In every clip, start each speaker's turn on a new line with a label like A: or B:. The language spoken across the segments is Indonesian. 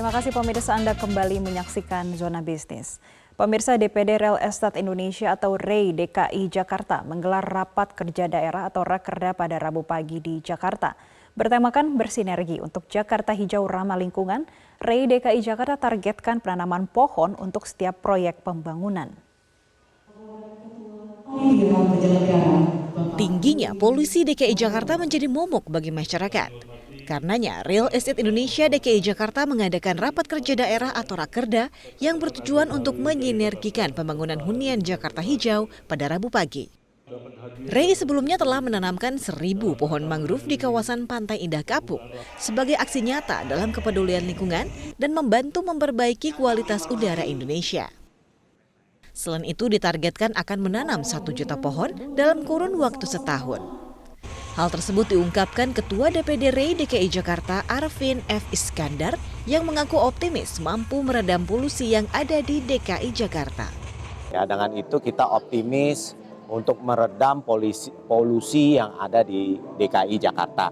A: Terima kasih pemirsa, Anda kembali menyaksikan Zona Bisnis. Pemirsa, DPD Real Estate Indonesia atau REI DKI Jakarta menggelar rapat kerja daerah atau Rakerda pada Rabu pagi di Jakarta. Bertemakan bersinergi untuk Jakarta Hijau Ramah Lingkungan, REI DKI Jakarta targetkan penanaman pohon untuk setiap proyek pembangunan.
B: Tingginya polusi DKI Jakarta menjadi momok bagi masyarakat. Karenanya, Real Estate Indonesia DKI Jakarta mengadakan rapat kerja daerah atau Rakerda yang bertujuan untuk menyinergikan pembangunan hunian Jakarta Hijau pada Rabu pagi. REI sebelumnya telah menanamkan 1.000 pohon mangrove di kawasan Pantai Indah Kapuk sebagai aksi nyata dalam kepedulian lingkungan dan membantu memperbaiki kualitas udara Indonesia. Selain itu ditargetkan akan menanam 1 juta pohon dalam kurun waktu setahun. Hal tersebut diungkapkan Ketua DPD REI DKI Jakarta Arvin F. Iskandar yang mengaku optimis mampu meredam polusi yang ada di DKI Jakarta.
C: Ya, dengan itu kita optimis untuk meredam polusi yang ada di DKI Jakarta.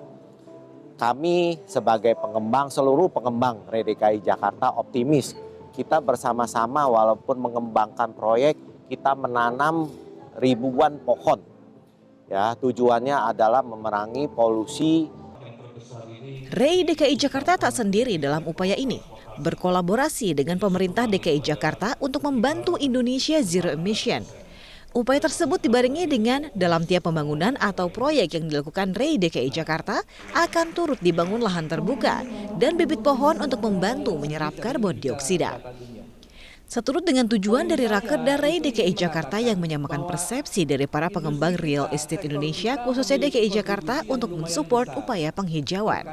C: Kami sebagai pengembang, seluruh pengembang REI DKI Jakarta optimis. Kita bersama-sama walaupun mengembangkan proyek, kita menanam ribuan pohon. Ya, tujuannya adalah memerangi polusi.
B: REI DKI Jakarta tak sendiri dalam upaya ini, berkolaborasi dengan pemerintah DKI Jakarta untuk membantu Indonesia Zero Emission. Upaya tersebut dibarengi dengan dalam tiap pembangunan atau proyek yang dilakukan REI DKI Jakarta akan turut dibangun lahan terbuka dan bibit pohon untuk membantu menyerap karbon dioksida. Seturut dengan tujuan dari Rakerda REI DKI Jakarta yang menyamakan persepsi dari para pengembang real estate Indonesia, khususnya DKI Jakarta, untuk mensupport upaya penghijauan.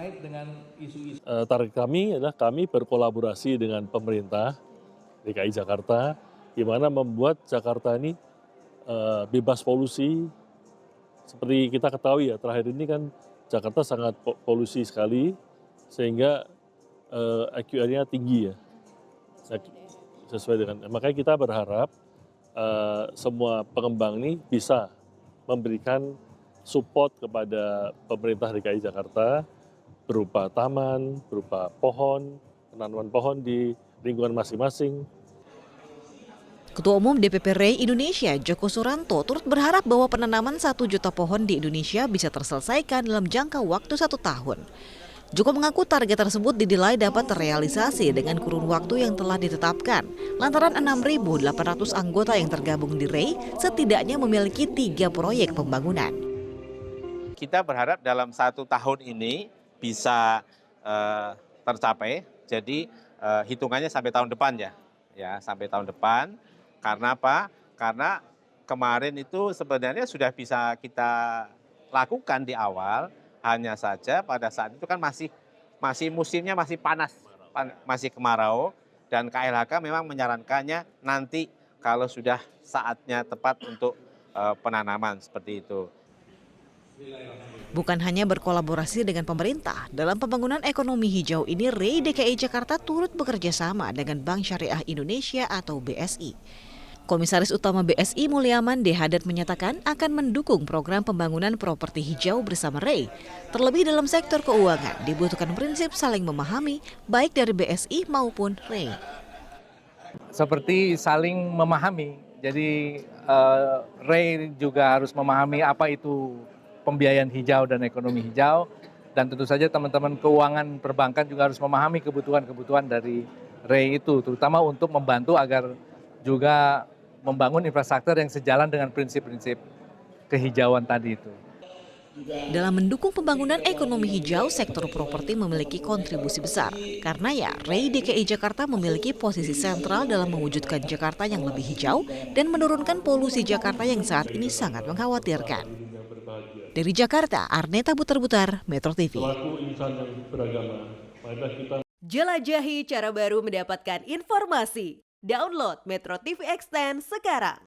D: Target kami adalah kami berkolaborasi dengan pemerintah DKI Jakarta, di mana membuat Jakarta ini bebas polusi. Seperti kita ketahui ya, terakhir ini kan Jakarta sangat polusi sekali, sehingga AQR-nya tinggi ya. Sesuai dengan, makanya kita berharap semua pengembang ini bisa memberikan support kepada pemerintah DKI Jakarta berupa taman, berupa pohon, penanaman pohon di lingkungan masing-masing.
B: Ketua Umum DPP REI Indonesia Joko Suranto turut berharap bahwa penanaman 1 juta pohon di Indonesia bisa terselesaikan dalam jangka waktu 1 tahun. Joko mengaku target tersebut dinilai dapat terrealisasi dengan kurun waktu yang telah ditetapkan, lantaran 6.800 anggota yang tergabung di REI setidaknya memiliki 3 proyek pembangunan.
C: Kita berharap dalam 1 tahun ini bisa tercapai, jadi hitungannya sampai tahun depan ya sampai tahun depan. Karena apa? Karena kemarin itu sebenarnya sudah bisa kita lakukan di awal. Hanya saja pada saat itu kan masih musimnya masih panas, masih kemarau, dan KLHK memang menyarankannya nanti kalau sudah saatnya tepat untuk penanaman seperti itu.
B: Bukan hanya berkolaborasi dengan pemerintah, dalam pembangunan ekonomi hijau ini REI DKI Jakarta turut bekerja sama dengan Bank Syariah Indonesia atau BSI. Komisaris Utama BSI Mulyaman D. Haddad menyatakan akan mendukung program pembangunan properti hijau bersama REI. Terlebih dalam sektor keuangan dibutuhkan prinsip saling memahami baik dari BSI maupun REI.
E: Seperti saling memahami, jadi REI juga harus memahami apa itu pembiayaan hijau dan ekonomi hijau. Dan tentu saja teman-teman keuangan perbankan juga harus memahami kebutuhan-kebutuhan dari REI itu, terutama untuk membantu agar juga membangun infrastruktur yang sejalan dengan prinsip-prinsip kehijauan tadi itu.
B: Dalam mendukung pembangunan ekonomi hijau, sektor properti memiliki kontribusi besar. Karena ya, REI DKI Jakarta memiliki posisi sentral dalam mewujudkan Jakarta yang lebih hijau dan menurunkan polusi Jakarta yang saat ini sangat mengkhawatirkan. Dari Jakarta, Arneta Butar-Butar, Metro TV.
F: Jelajahi cara baru mendapatkan informasi. Download Metro TV Extend sekarang.